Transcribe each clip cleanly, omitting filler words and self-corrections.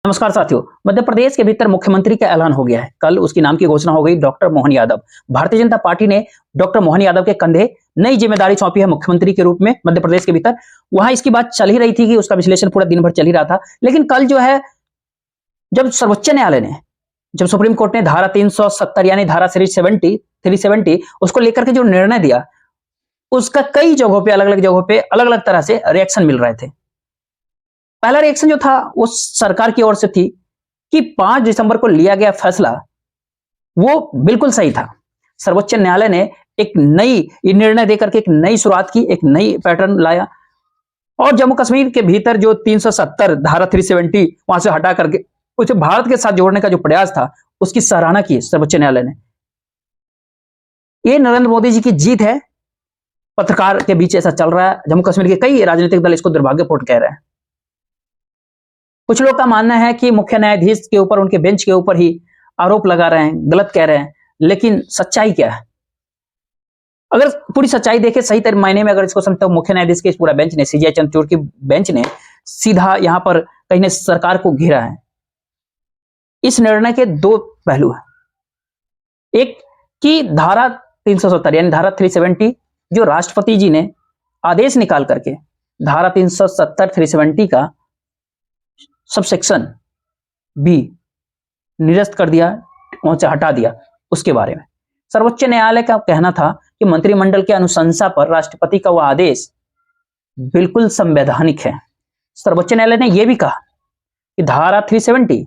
नमस्कार साथियों। मध्य प्रदेश के भीतर मुख्यमंत्री का ऐलान हो गया है। कल उसकी नाम की घोषणा हो गई, डॉक्टर मोहन यादव। भारतीय जनता पार्टी ने डॉक्टर मोहन यादव के कंधे नई जिम्मेदारी सौंपी है मुख्यमंत्री के रूप में मध्य प्रदेश के भीतर। वहां इसकी बात चल ही रही थी कि उसका विश्लेषण पूरा दिन भर चल ही रहा था। लेकिन कल जो है, जब सर्वोच्च न्यायालय ने, जब सुप्रीम कोर्ट ने धारा 370 यानी धारा 370 उसको लेकर के जो निर्णय दिया, उसका कई जगहों पे, अलग अलग जगहों पे अलग अलग तरह से रिएक्शन मिल रहे थे। पहला रिएक्शन जो था वो सरकार की ओर से थी कि 5 दिसंबर को लिया गया फैसला वो बिल्कुल सही था। सर्वोच्च न्यायालय ने एक नई निर्णय देकर के एक नई शुरुआत की, एक नई पैटर्न लाया और जम्मू कश्मीर के भीतर जो 370 धारा 370 वहां से हटा करके उसे भारत के साथ जोड़ने का जो प्रयास था, उसकी सराहना की सर्वोच्च न्यायालय ने। ये नरेंद्र मोदी जी की जीत है। पत्रकार के बीच ऐसा चल रहा है, जम्मू कश्मीर के कई राजनीतिक दल इसको दुर्भाग्यपूर्ण कह रहे हैं। कुछ लोग का मानना है कि मुख्य न्यायाधीश के ऊपर, उनके बेंच के ऊपर ही आरोप लगा रहे हैं, गलत कह रहे हैं। लेकिन सच्चाई क्या है? अगर पूरी सच्चाई देखे सही मायने में, अगर इसको समझते हो, मुख्य न्यायाधीश के इस पूरा बेंच ने, सीजीआई चंद्रचूड़ की बेंच ने सीधा यहां पर कहीं ने सरकार को घेरा है। इस निर्णय के दो पहलू हैं। एक कि धारा 370 यानी धारा 370 जो राष्ट्रपति जी ने आदेश निकाल करके धारा 370 370 का सबसेक्शन बी निरस्त कर दिया, वहां से हटा दिया। उसके बारे में सर्वोच्च न्यायालय का कहना था कि मंत्रिमंडल के अनुशंसा पर राष्ट्रपति का वह आदेश बिल्कुल संवैधानिक है। सर्वोच्च न्यायालय ने यह भी कहा कि धारा 370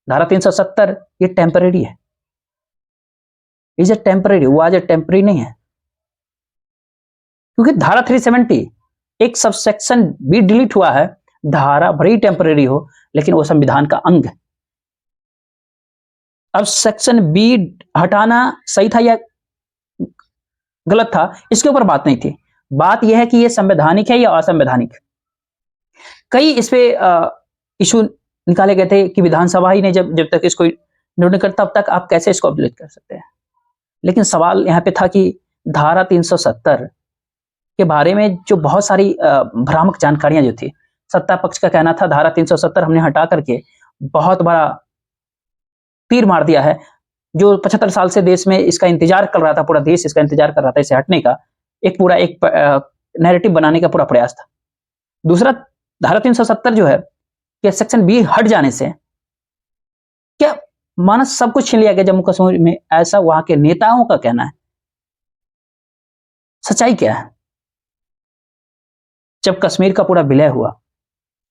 धारा 370 ये टेम्परेरी है, इज ए टेम्परेरी, वो आज ए टेम्परेरी नहीं है। क्योंकि धारा 370 एक सबसेक्शन बी डिलीट हुआ है। धारा भले टेम्परेरी हो, लेकिन वो संविधान का अंग है। अब सेक्शन बी हटाना सही था या गलत था, इसके ऊपर बात नहीं थी। बात यह है कि ये संवैधानिक है या असंवैधानिक। कई इस पे इशू निकाले गए थे कि विधानसभा ही ने जब तक इसको निर्णय कर, तब तक आप कैसे इसको अपडेट कर सकते हैं। लेकिन सवाल यहाँ पे था कि धारा 370 के बारे में जो बहुत सारी भ्रामक जानकारियां जो थी, सत्ता पक्ष का कहना था धारा 370 हमने हटा करके बहुत बड़ा तीर मार दिया है। जो 75 साल से देश में इसका इंतजार कर रहा था, पूरा देश इसका इंतजार कर रहा था, इसे हटने का एक पूरा एक नैरेटिव बनाने का पूरा प्रयास था। दूसरा, धारा 370 जो है कि सेक्शन बी हट जाने से क्या मानस सब कुछ छीन लिया गया जम्मू कश्मीर में, ऐसा वहां के नेताओं का कहना है। सच्चाई क्या है? जब कश्मीर का पूरा विलय हुआ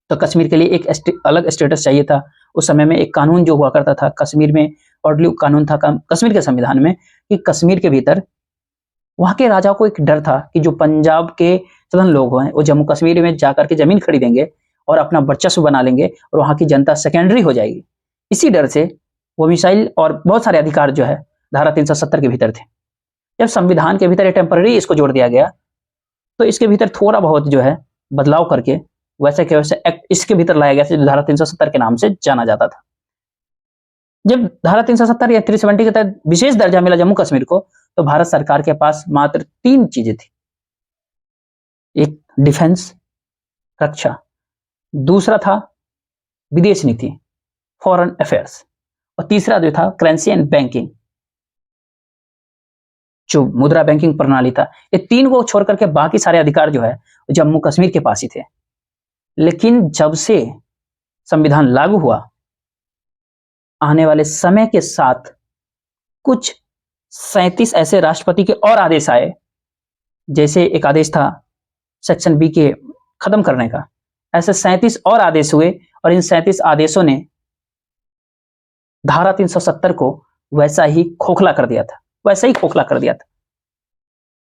तो कश्मीर के लिए एक अलग स्टेटस चाहिए था। उस समय में एक कानून जो हुआ करता था कश्मीर में, ऑर्डली कानून था कश्मीर के संविधान में, कि कश्मीर के भीतर वहां के राजाओं को एक डर था कि जो पंजाब के सदन लोग हैं वो जम्मू कश्मीर में जाकर के जमीन खरीदेंगे और अपना वर्चस्व बना लेंगे और वहां की जनता सेकेंडरी हो जाएगी। इसी डर से वो मिसाइल और बहुत सारे अधिकार जो है धारा 370 के भीतर थे। जब संविधान के भीतर टेम्पररी इसको जोड़ दिया गया तो इसके भीतर थोड़ा बहुत जो है बदलाव करके वैसे के वैसे एक्ट इसके भीतर लाया गया जो धारा 370 के नाम से जाना जाता था। जब धारा 370 या 370 के तहत विशेष दर्जा मिला जम्मू कश्मीर को, तो भारत सरकार के पास मात्र 3 चीजें थी। एक डिफेंस, रक्षा, दूसरा था विदेश नीति, फॉरेन अफेयर्स, और तीसरा जो था करेंसी एंड बैंकिंग, जो मुद्रा बैंकिंग प्रणाली था। ये 3 को छोड़ करके बाकी सारे अधिकार जो है जम्मू कश्मीर के पास ही थे। लेकिन जब से संविधान लागू हुआ, आने वाले समय के साथ कुछ 37 ऐसे राष्ट्रपति के और आदेश आए। जैसे एक आदेश था सेक्शन बी के खत्म करने का, ऐसे 37 और आदेश हुए और इन 37 आदेशों ने धारा 370 को वैसा ही खोखला कर दिया था।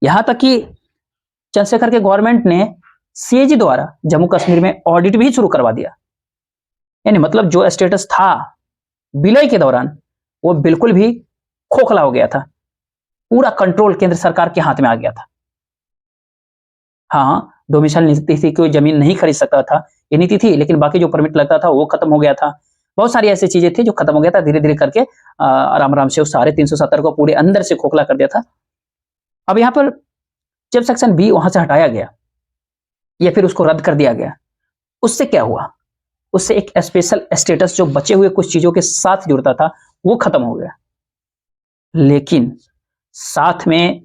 यहां तक कि चंद्रशेखर के गवर्नमेंट ने सीएजी द्वारा जम्मू कश्मीर में ऑडिट भी शुरू करवा दिया। यानी मतलब जो स्टेटस था विलय के दौरान वो बिल्कुल भी खोखला हो गया था। पूरा कंट्रोल केंद्र सरकार के हाथ में आ गया था। हाँ, डोमिसाइल नीति थी, कोई जमीन नहीं खरीद सकता था, ये नीति थी। लेकिन बाकी जो परमिट लगता था वो खत्म हो गया था। बहुत सारी ऐसी चीजें थी जो खत्म हो गया था। धीरे धीरे करके आराम आराम से उस सारे 370 को पूरे अंदर से खोखला कर दिया था। अब यहां पर जब सेक्शन बी वहां से हटाया गया या फिर उसको रद्द कर दिया गया, उससे क्या हुआ? उससे एक स्पेशल स्टेटस जो बचे हुए कुछ चीजों के साथ जुड़ता था वो खत्म हो गया। लेकिन साथ में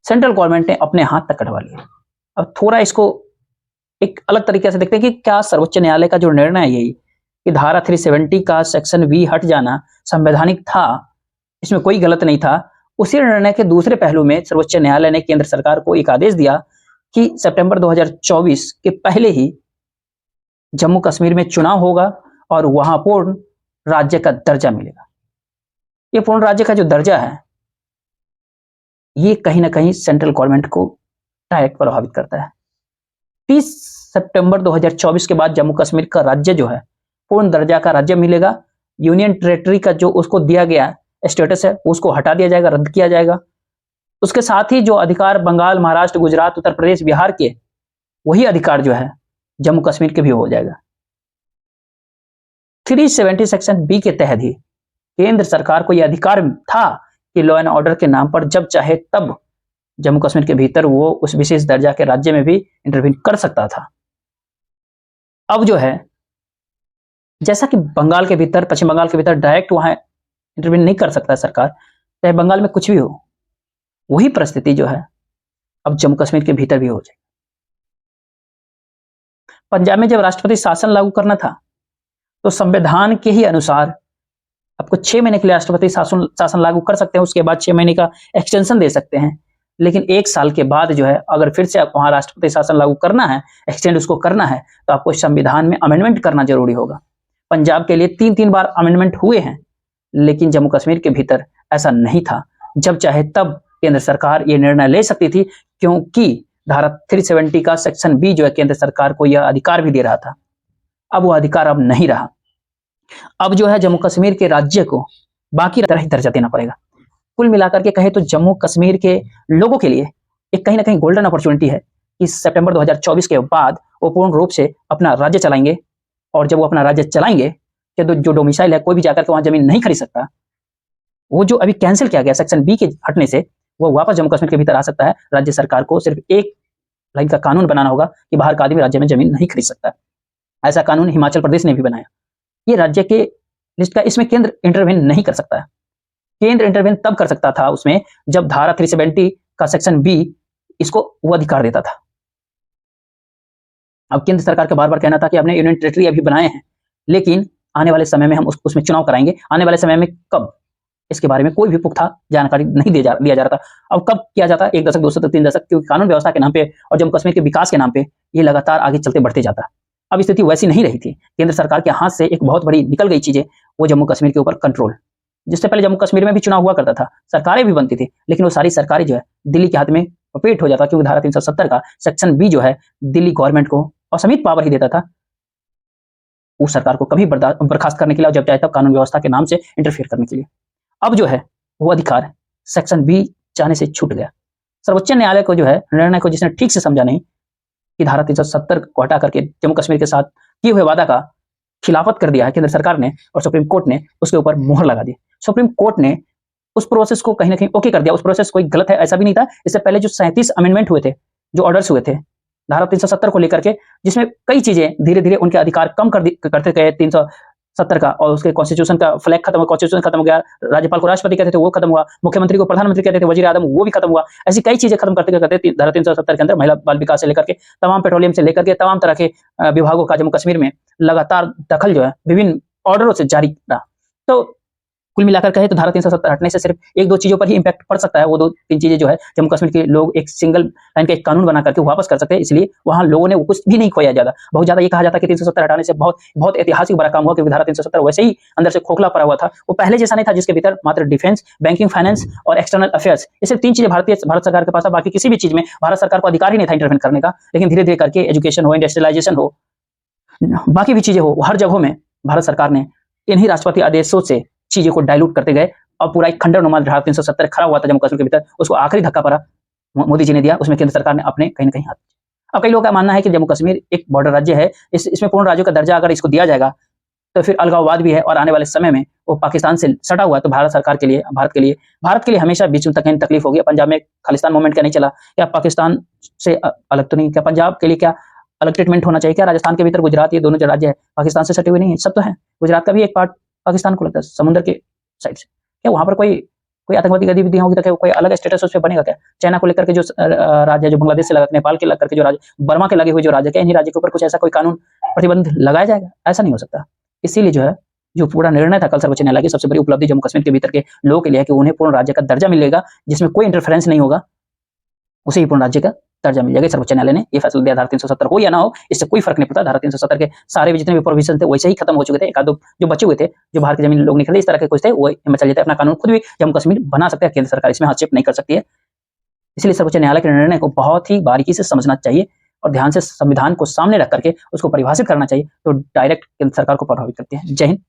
सेंट्रल गवर्नमेंट ने अपने हाथ तक कटवा लिया। अब थोड़ा इसको एक अलग तरीके से देखते हैं कि क्या सर्वोच्च न्यायालय का जो निर्णय है यही कि धारा 370 का सेक्शन वी हट जाना संवैधानिक था, इसमें कोई गलत नहीं था। उसी निर्णय के दूसरे पहलू में सर्वोच्च न्यायालय ने केंद्र सरकार को एक आदेश दिया कि सितंबर 2024 के पहले ही जम्मू कश्मीर में चुनाव होगा और वहां पूर्ण राज्य का दर्जा मिलेगा। ये पूर्ण राज्य का जो दर्जा है ये कहीं ना कहीं सेंट्रल गवर्नमेंट को डायरेक्ट प्रभावित करता है। 30 सितंबर 2024 के बाद जम्मू कश्मीर का राज्य जो है पूर्ण दर्जा का राज्य मिलेगा। यूनियन टेरिटरी का जो उसको दिया गया स्टेटस है उसको हटा दिया जाएगा, रद्द किया जाएगा। उसके साथ ही जो अधिकार बंगाल, महाराष्ट्र, गुजरात, उत्तर प्रदेश, बिहार के वही अधिकार जो है जम्मू कश्मीर के भी हो जाएगा। 370 सेक्शन बी के तहत ही केंद्र सरकार को यह अधिकार था कि लॉ एंड ऑर्डर के नाम पर जब चाहे तब जम्मू कश्मीर के भीतर वो उस विशेष दर्जा के राज्य में भी इंटरवीन कर सकता था। अब जो है जैसा कि बंगाल के भीतर, पश्चिम बंगाल के भीतर डायरेक्ट वहां इंटरवीन नहीं कर सकता सरकार, चाहे बंगाल में कुछ भी हो, वही परिस्थिति जो है अब जम्मू कश्मीर के भीतर भी हो जाए। पंजाब में जब राष्ट्रपति शासन लागू करना था तो संविधान के ही अनुसार आपको 6 महीने के लिए राष्ट्रपति शासन लागू कर सकते हैं, उसके बाद 6 महीने का एक्सटेंशन दे सकते हैं। लेकिन 1 साल के बाद जो है अगर फिर से आप वहां राष्ट्रपति शासन लागू करना है, एक्सटेंड उसको करना है, तो आपको संविधान में अमेंडमेंट करना जरूरी होगा। पंजाब के लिए 3-3 बार अमेंडमेंट हुए हैं, लेकिन जम्मू कश्मीर के भीतर ऐसा नहीं था। जब चाहे तब केंद्र सरकार ये निर्णय ले सकती थी, क्योंकि धारा 370 का सेक्शन बी जो है केंद्र सरकार को यह अधिकार भी दे रहा था। अब वो अधिकार अब नहीं रहा। अब जो है जम्मू कश्मीर के राज्य को बाकी तरह ही दर्जा देना पड़ेगा। कुल मिलाकर के कहे तो जम्मू कश्मीर के लोगों के लिए एक कहीं ना कहीं गोल्डन अपॉर्चुनिटी है कि सितंबर 2024 के बाद वो पूर्ण रूप से अपना राज्य चलाएंगे। और जब वो अपना राज्य चलाएंगे तो जो डोमिसाइल है, कोई भी जाकर के वहां जमीन नहीं खरीद सकता। वो जो अभी कैंसिल किया गया सेक्शन बी के हटने से, वो वापस जम्मू कश्मीर के भीतर आ सकता है। राज्य सरकार को सिर्फ एक लाइन का कानून बनाना होगा कि बाहर का आदमी राज्य में जमीन नहीं खरीद सकता। ऐसा कानून हिमाचल प्रदेश ने भी बनाया। ये राज्य के लिस्ट का, इसमें केंद्र इंटरवेन नहीं कर सकता है। केंद्र इंटरवेन तब कर सकता था उसमें जब धारा 370 का सेक्शन बी इसको वो अधिकार देता था। अब केंद्र सरकार का बार बार कहना था कि आपने यूनियन टेरिटरी अभी बनाए हैं, लेकिन आने वाले समय में हम उसमें चुनाव कराएंगे। आने वाले समय में कब, इसके बारे में कोई भी पुख्ता जानकारी नहीं दिया जा रहा था। अब कब किया जाता, 1 दशक, 2 दशक, 3 दशक, क्योंकि कानून व्यवस्था के नाम पे और जम्मू कश्मीर के विकास के नाम पे ये लगातार आगे चलते बढ़ते जाता। अब स्थिति वैसी नहीं रही थी। केंद्र सरकार के हाथ से एक बहुत बड़ी निकल गई चीज है, वो जम्मू कश्मीर के ऊपर कंट्रोल। जिससे पहले जम्मू कश्मीर में भी चुनाव हुआ करता था, सरकारें भी बनती थी, लेकिन वो सारी सरकारें जो है दिल्ली के हाथ में पेट हो जाता, क्योंकि धारा 370 का सेक्शन बी जो है दिल्ली गवर्नमेंट को असीमित पावर ही देता था उस सरकार को कभी बर्खास्त करने के लिए और जब चाहे तब कानून व्यवस्था के नाम से इंटरफेयर करने के लिए। अब जो है वो अधिकार सेक्शन बी चाहने से छूट गया। सर्वोच्च न्यायालय को जो है निर्णय को जिसने ठीक से समझा नहीं कि धारा 370 को हटा करके जम्मू कश्मीर के साथ किए हुए वादा का खिलाफत कर दिया है केंद्र सरकार ने, और सुप्रीम कोर्ट ने उसके ऊपर मोहर लगा दी। सुप्रीम कोर्ट ने उस प्रोसेस को कहीं ना कहीं ओके कर दिया। उस प्रोसेस कोई गलत है ऐसा भी नहीं था। इससे पहले जो 37 अमेंडमेंट हुए थे, जो ऑर्डर्स हुए थे धारा 370 को लेकर के, जिसमें कई चीजें धीरे धीरे उनके अधिकार कम करते गए 370 का, और उसके कॉन्स्टिट्यूशन का फ्लैग खत्म हुआ, कॉन्स्टिट्यूशन खत्म हो गया, राज्यपाल को राष्ट्रपति कहते थे वो खत्म हुआ, मुख्यमंत्री को प्रधानमंत्री कहते थे, वजीर आजम वो भी खत्म हुआ। ऐसी कई चीजें खत्म करते करते धारा 370 के अंदर महिला बाल विकास से लेकर के तमाम पेट्रोलियम से लेकर के तमाम तरह के विभागों का जम्मू कश्मीर में लगातार दखल जो है विभिन्न ऑर्डरों से जारी रहा। तो कुल मिलाकर कहे तो धारा 370 हटने से सिर्फ 1-2 चीजों पर ही इंपैक्ट पड़ सकता है। वो 2-3 चीजें जो है जम्मू कश्मीर के लोग एक सिंगल लाइन का एक कानून बना करके वापस कर सकते हैं, इसलिए वहां लोगों ने वो कुछ भी नहीं खोया ज्यादा। बहुत ज्यादा ये कहा जाता है कि 370 हटाने से बहुत ऐतिहासिक बड़ा काम हुआ, क्योंकि धारा 370 वैसे ही अंदर से खोखला पड़ा हुआ था। वो पहले जैसा नहीं था जिसके भीतर मात्र डिफेंस, बैंकिंग, फाइनेंस और एक्सटर्नल अफेयर्स, ये सिर्फ 3 चीजें भारत सरकार के पास, बाकी किसी भी चीज में भारत सरकार को अधिकार ही नहीं था इंटरवेन करने का। लेकिन धीरे धीरे करके एजुकेशन हो, इंडस्ट्रियलाइजेशन हो, बाकी भी चीजें हो, हर जगहों में भारत सरकार ने इन्हीं राष्ट्रपति आदेशों से चीजें को डाइल्यूट करते गए। अब पूरा एक खंडरनुमा धारा 370 खड़ा हुआ था जम्मू कश्मीर के भीतर, उसको आखिरी धक्का पड़ा मोदी जी ने दिया, उसमें केंद्र सरकार ने अपने कहीं ना कहीं हाथ। अब कई लोगों का मानना है कि जम्मू कश्मीर एक बॉर्डर राज्य है, इसमें पूर्ण राज्यों का दर्जा अगर इसको दिया जाएगा तो फिर अलगाववाद भी है, और आने वाले समय में वो पाकिस्तान से सटा हुआ है। तो भारत सरकार के लिए, भारत के लिए हमेशा बीच में तकलीफ होगी। पंजाब में खालिस्तान मूवमेंट क्या नहीं चला, या पाकिस्तान से अलग तो नहीं, क्या पंजाब के लिए क्या अलग ट्रीटमेंट होना चाहिए क्या? राजस्थान के भीतर गुजरात, ये दोनों जो राज्य है पाकिस्तान से सटे हुए नहीं है? सब तो है। गुजरात का भी एक पार्ट पाकिस्तान को लगता है, समुद्र के साइड से। क्या वहां पर कोई कोई आतंकवादी गतिविधियां होगी तो क्या कोई अलग स्टेटस उस पर बनेगा क्या? चाइना को लेकर के जो राज्य है, जो बांग्लादेश से लगा, नेपाल के लग करके जो राज्य, बर्मा के लगे हुए जो राज्य, क्या इन्हीं राज्य के ऊपर कुछ ऐसा कोई कानून प्रतिबंध लगाया जाएगा? ऐसा नहीं हो सकता। इसीलिए जो है, जो पूरा निर्णय था कल सर्वोच्च न्यायालय की, सबसे बड़ी उपलब्धि जम्मू कश्मीर के भीतर के लोगों के लिए है कि उन्हें पूर्ण राज्य का दर्जा मिलेगा, जिसमें कोई इंटरफेरेंस नहीं होगा, उसे ही पूर्ण राज्य का दर्जा मिल जाएगा। सर्वोच्च न्यायालय ने ये फैसला दिया। धारा 370 हो या ना हो, इससे कोई फर्क नहीं पड़ता। धारा 370 के सारे भी जितने भी प्रोविजन थे वैसे ही खत्म हो चुके थे। एक आध दो जो बचे हुए थे, जो बाहर की जमीन लोग निकले, इस तरह के कुछ थे, वो इनमें चल जाते। अपना कानून खुद भी जम्मू कश्मीर बना सकते हैं, केंद्र सरकार इसमें हस्तक्षेप नहीं कर सकती है। इसलिए सर्वोच्च न्यायालय के निर्णय को बहुत ही बारीकी से समझना चाहिए और ध्यान से संविधान को सामने रख करके उसको परिभाषित करना चाहिए, तो डायरेक्ट केंद्र सरकार को प्रभावित करते हैं। जय हिंद।